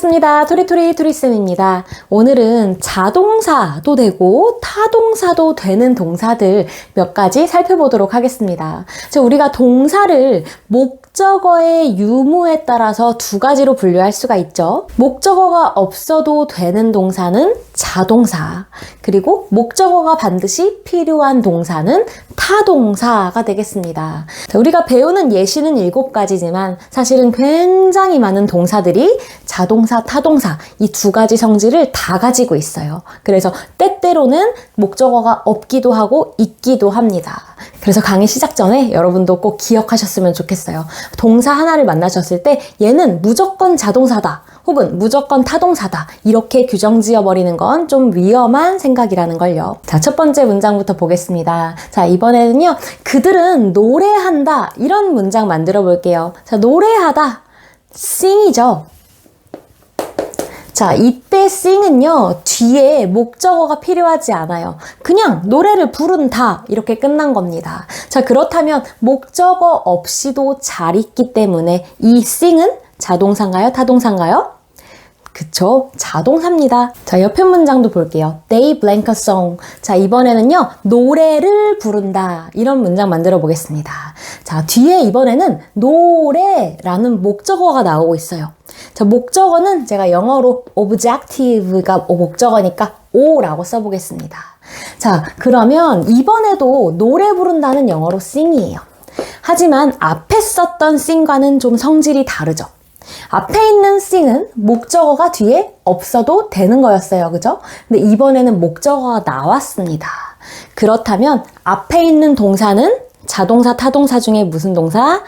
반갑습니다. 토리토리토리쌤입니다. 오늘은 자동사도 되고 타동사도 되는 동사들 몇 가지 살펴보도록 하겠습니다. 우리가 동사를 목적어의 유무에 따라서 두 가지로 분류할 수가 있죠. 목적어가 없어도 되는 동사는 자동사, 그리고 목적어가 반드시 필요한 동사는 타동사가 되겠습니다. 우리가 배우는 예시는 7가지지만 사실은 굉장히 많은 동사들이 자동사, 타동사 이 두 가지 성질을 다 가지고 있어요. 그래서 때때로는 목적어가 없기도 하고 있기도 합니다. 그래서 강의 시작 전에 여러분도 꼭 기억하셨으면 좋겠어요. 동사 하나를 만나셨을 때 얘는 무조건 자동사다 혹은 무조건 타동사다 이렇게 규정 지어버리는 건 좀 위험한 생각이라는 걸요. 자, 첫 번째 문장부터 보겠습니다. 자, 이번에는요, 그들은 노래한다 이런 문장 만들어 볼게요. 자, 노래하다 sing이죠. 자, 이때 sing은요, 뒤에 목적어가 필요하지 않아요. 그냥 노래를 부른다 이렇게 끝난 겁니다. 자, 그렇다면 목적어 없이도 잘 있기 때문에 이 sing은 자동사인가요? 타동사인가요? 그쵸? 자동사입니다. 자, 옆에 문장도 볼게요. They blank a song. 자, 이번에는요, 노래를 부른다. 이런 문장 만들어 보겠습니다. 자, 뒤에 이번에는 노래라는 목적어가 나오고 있어요. 자, 목적어는 제가 영어로 objective가 목적어니까 O라고 써보겠습니다. 자, 그러면 이번에도 노래 부른다는 영어로 sing이에요. 하지만 앞에 썼던 sing과는 좀 성질이 다르죠. 앞에 있는 sing은 목적어가 뒤에 없어도 되는 거였어요. 그죠? 근데 이번에는 목적어가 나왔습니다. 그렇다면 앞에 있는 동사는 자동사, 타동사 중에 무슨 동사?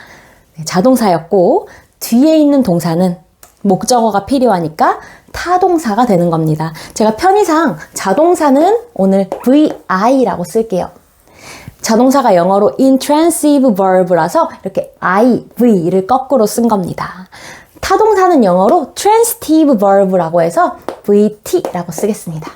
네, 자동사였고 뒤에 있는 동사는 목적어가 필요하니까 타동사가 되는 겁니다. 제가 편의상 자동사는 오늘 VI라고 쓸게요. 자동사가 영어로 intransitive verb라서 이렇게 IV를 거꾸로 쓴 겁니다. 타동사는 영어로 transitive verb라고 해서 VT라고 쓰겠습니다.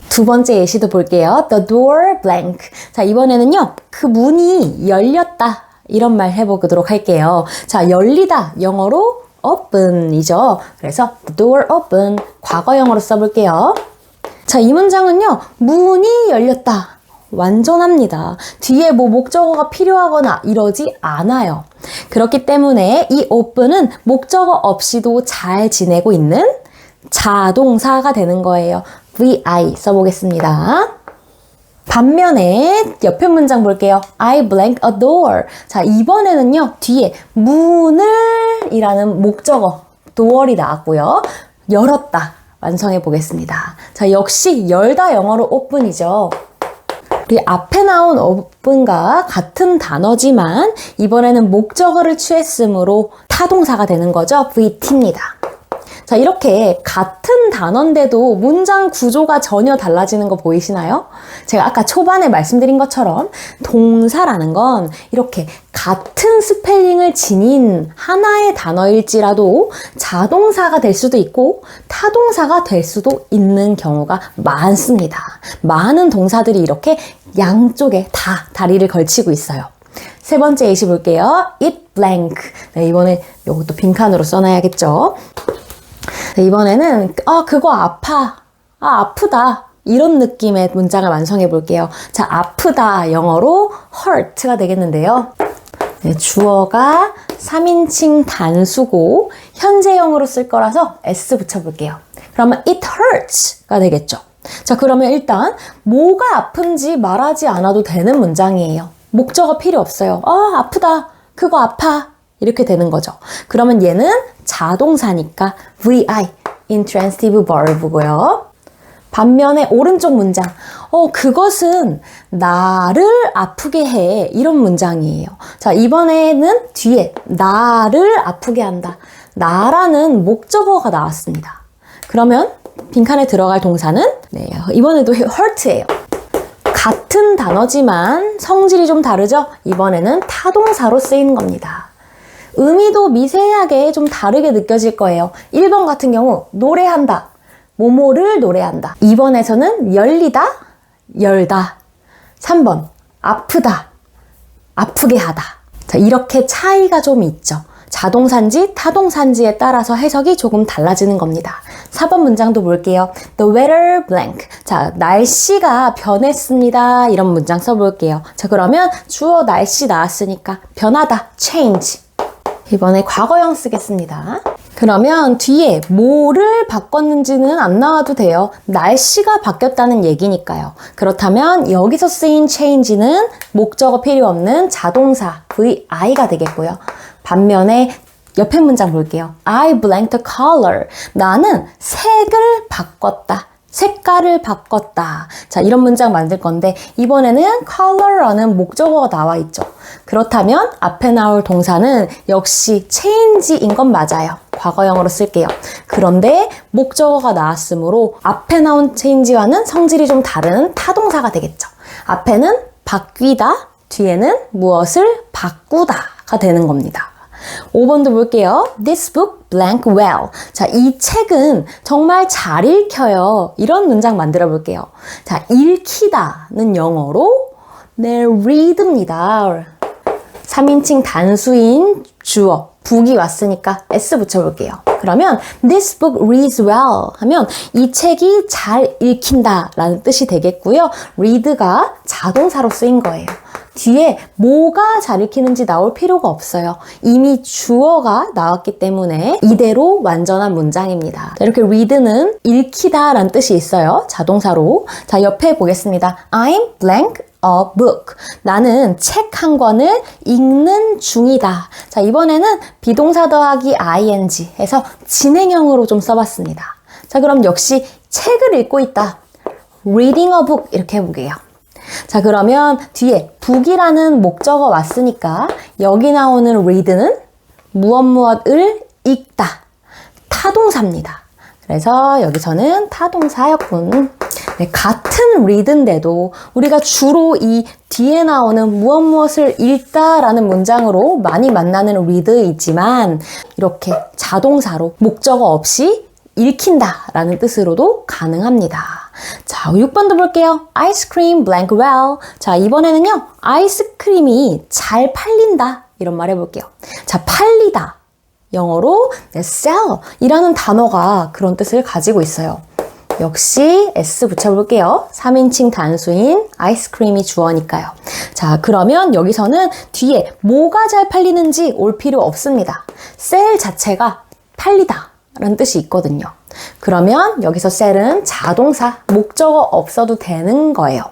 두 번째 예시도 볼게요. The door blank. 자, 이번에는요, 그 문이 열렸다. 이런 말 해보도록 할게요. 자, 열리다. 영어로 open이죠. 그래서 the door open. 과거형으로 써볼게요. 자, 이 문장은요, 문이 열렸다. 완전합니다. 뒤에 뭐 목적어가 필요하거나 이러지 않아요. 그렇기 때문에 이 open은 목적어 없이도 잘 지내고 있는 자동사가 되는 거예요. VI 써보겠습니다. 반면에 옆에 문장 볼게요. I blank a door. 자, 이번에는요, 뒤에 문을 이라는 목적어 door이 나왔고요. 열었다. 완성해 보겠습니다. 자, 역시 열다 영어로 open이죠. 우리 앞에 나온 open과 같은 단어지만 이번에는 목적어를 취했으므로 타동사가 되는 거죠. VT입니다. 자, 이렇게 같은 단어인데도 문장 구조가 전혀 달라지는 거 보이시나요? 제가 아까 초반에 말씀드린 것처럼 동사라는 건 이렇게 같은 스펠링을 지닌 하나의 단어일지라도 자동사가 될 수도 있고 타동사가 될 수도 있는 경우가 많습니다. 많은 동사들이 이렇게 양쪽에 다 다리를 걸치고 있어요. 세 번째 예시 볼게요. It blank. 네, 이번에 이것도 빈칸으로 써놔야겠죠. 네, 이번에는 그거 아파. 아프다. 이런 느낌의 문장을 완성해 볼게요. 자, 아프다 영어로 hurt가 되겠는데요. 네, 주어가 3인칭 단수고 현재형으로 쓸 거라서 s 붙여볼게요. 그러면 it hurts가 되겠죠. 자, 그러면 일단 뭐가 아픈지 말하지 않아도 되는 문장이에요. 목적어 필요 없어요. 아프다. 그거 아파. 이렇게 되는 거죠. 그러면 얘는 자동사니까 VI, intransitive verb고요. 반면에 오른쪽 문장, 그것은 나를 아프게 해. 이런 문장이에요. 자, 이번에는 뒤에 나를 아프게 한다. 나라는 목적어가 나왔습니다. 그러면 빈칸에 들어갈 동사는 네, 이번에도 hurt예요. 같은 단어지만 성질이 좀 다르죠? 이번에는 타동사로 쓰이는 겁니다. 의미도 미세하게 좀 다르게 느껴질 거예요. 1번 같은 경우 노래한다. 뭐뭐를 노래한다. 2번에서는 열리다, 열다. 3번 아프다, 아프게 하다. 자, 이렇게 차이가 좀 있죠. 자동사인지 타동사인지에 따라서 해석이 조금 달라지는 겁니다. 4번 문장도 볼게요. The weather blank. 자, 날씨가 변했습니다. 이런 문장 써볼게요. 자, 그러면 주어 날씨 나왔으니까 변하다, change. 이번에 과거형 쓰겠습니다. 그러면 뒤에 뭐를 바꿨는지는 안 나와도 돼요. 날씨가 바뀌었다는 얘기니까요. 그렇다면 여기서 쓰인 change는 목적어 필요 없는 자동사 VI가 되겠고요. 반면에 옆에 문장 볼게요. I blanked the color. 나는 색을 바꿨다. 색깔을 바꿨다. 자, 이런 문장 만들 건데 이번에는 color라는 목적어가 나와 있죠. 그렇다면 앞에 나올 동사는 역시 change인 건 맞아요. 과거형으로 쓸게요. 그런데 목적어가 나왔으므로 앞에 나온 change와는 성질이 좀 다른 타동사가 되겠죠. 앞에는 바뀌다, 뒤에는 무엇을 바꾸다가 되는 겁니다. 5번도 볼게요. This book blank well. 자, 이 책은 정말 잘 읽혀요. 이런 문장 만들어 볼게요. 자, 읽히다는 영어로 read입니다. 3인칭 단수인 주어, book이 왔으니까 s 붙여볼게요. 그러면 this book reads well 하면 이 책이 잘 읽힌다 라는 뜻이 되겠고요. read가 자동사로 쓰인 거예요. 뒤에 뭐가 잘 읽히는지 나올 필요가 없어요. 이미 주어가 나왔기 때문에 이대로 완전한 문장입니다. 이렇게 read는 읽히다 라는 뜻이 있어요. 자동사로. 자, 옆에 보겠습니다. I'm blank a book. 나는 책 한 권을 읽는 중이다. 자, 이번에는 비동사 더하기 ing 해서 진행형으로 좀 써봤습니다. 자, 그럼 역시 책을 읽고 있다. reading a book 이렇게 해보게요. 자, 그러면 뒤에 book이라는 목적어 왔으니까 여기 나오는 read는 무엇을 읽다. 타동사입니다. 그래서 여기서는 타동사였군. 네, 같은 read인데도 우리가 주로 이 뒤에 나오는 무엇을 읽다라는 문장으로 많이 만나는 read이지만 이렇게 자동사로 목적어 없이 읽힌다라는 뜻으로도 가능합니다. 자, 6번도 볼게요. Ice cream blank well. 자, 이번에는요. 아이스크림이 잘 팔린다. 이런 말 해볼게요. 자, 팔리다. 영어로 sell 이라는 단어가 그런 뜻을 가지고 있어요. 역시 s 붙여볼게요. 3인칭 단수인 아이스크림이 주어니까요. 자, 그러면 여기서는 뒤에 뭐가 잘 팔리는지 올 필요 없습니다. sell 자체가 팔리다 라는 뜻이 있거든요. 그러면 여기서 sell은 자동사, 목적어 없어도 되는 거예요.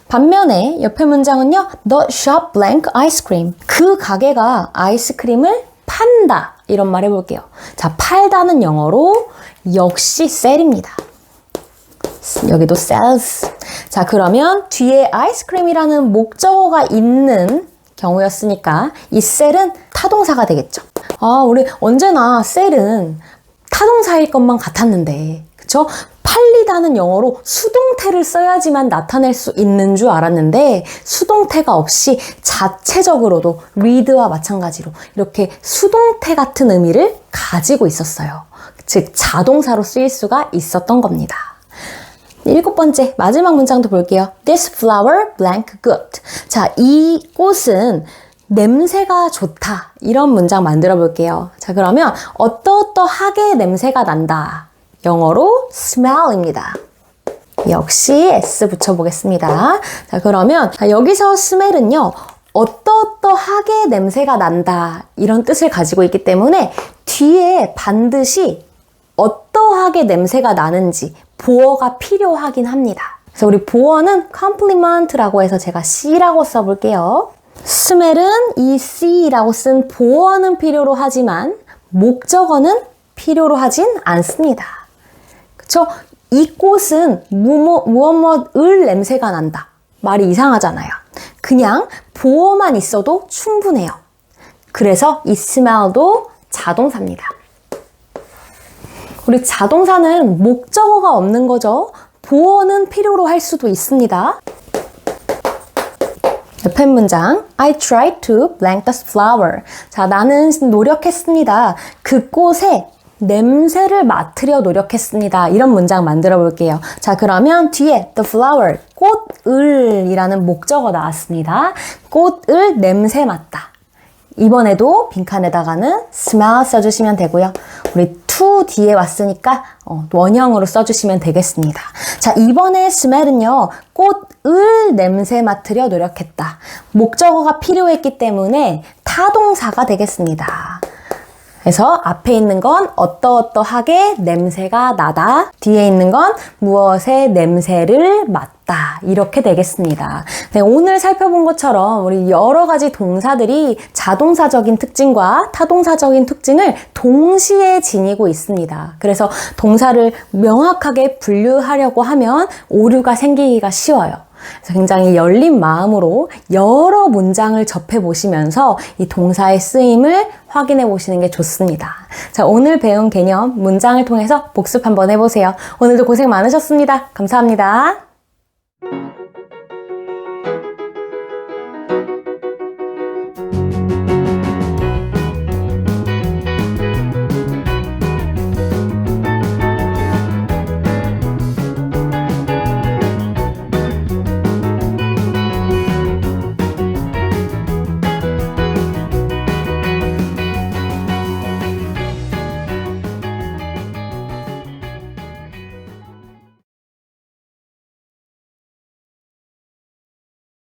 반면에 옆에 문장은요. The shop blank ice cream. 그 가게가 아이스크림을 판다. 이런 말 해볼게요. 자, 팔다는 영어로 역시 sell입니다. 여기도 sells. 자, 그러면 뒤에 아이스크림이라는 목적어가 있는 경우였으니까 이 sell은 타동사가 되겠죠. 아, 우리 언제나 sell은 타동사일 것만 같았는데, 그쵸? 팔리다는 영어로 수동태를 써야지만 나타낼 수 있는 줄 알았는데 수동태가 없이 자체적으로도 read와 마찬가지로 이렇게 수동태 같은 의미를 가지고 있었어요. 즉 자동사로 쓰일 수가 있었던 겁니다. 7번째 마지막 문장도 볼게요. This flower blank good. 자, 이 꽃은 냄새가 좋다. 이런 문장 만들어 볼게요. 자, 그러면 어떠어떠하게 냄새가 난다. 영어로 smell입니다. 역시 s 붙여보겠습니다. 자, 그러면 여기서 smell은요. 어떠어떠하게 냄새가 난다. 이런 뜻을 가지고 있기 때문에 뒤에 반드시 어떠하게 냄새가 나는지 보어가 필요하긴 합니다. 그래서 우리 보어는 compliment라고 해서 제가 C라고 써볼게요. smell은 이 C라고 쓴 보어는 필요로 하지만 목적어는 필요로 하진 않습니다. 그쵸? 이 꽃은 무엇을 냄새가 난다. 말이 이상하잖아요. 그냥 보어만 있어도 충분해요. 그래서 이 smell도 자동사입니다. 우리 자동사는 목적어가 없는 거죠. 보어는 필요로 할 수도 있습니다. 옆에 문장 I tried to blank the flower. 자, 나는 노력했습니다. 그 꽃에 냄새를 맡으려 노력했습니다. 이런 문장 만들어 볼게요. 자, 그러면 뒤에 the flower, 꽃을 이라는 목적어 나왔습니다. 꽃을 냄새 맡다. 이번에도 빈칸에다가는 smell 써주시면 되고요. 우리 to 뒤에 왔으니까 원형으로 써주시면 되겠습니다. 자, 이번에 smell은요. 꽃을 냄새 맡으려 노력했다. 목적어가 필요했기 때문에 타동사가 되겠습니다. 그래서 앞에 있는 건 어떠어떠하게 냄새가 나다. 뒤에 있는 건 무엇의 냄새를 맡다. 이렇게 되겠습니다. 네, 오늘 살펴본 것처럼 우리 여러 가지 동사들이 자동사적인 특징과 타동사적인 특징을 동시에 지니고 있습니다. 그래서 동사를 명확하게 분류하려고 하면 오류가 생기기가 쉬워요. 그래서 굉장히 열린 마음으로 여러 문장을 접해보시면서 이 동사의 쓰임을 확인해 보시는 게 좋습니다. 자, 오늘 배운 개념 문장을 통해서 복습 한번 해보세요. 오늘도 고생 많으셨습니다. 감사합니다.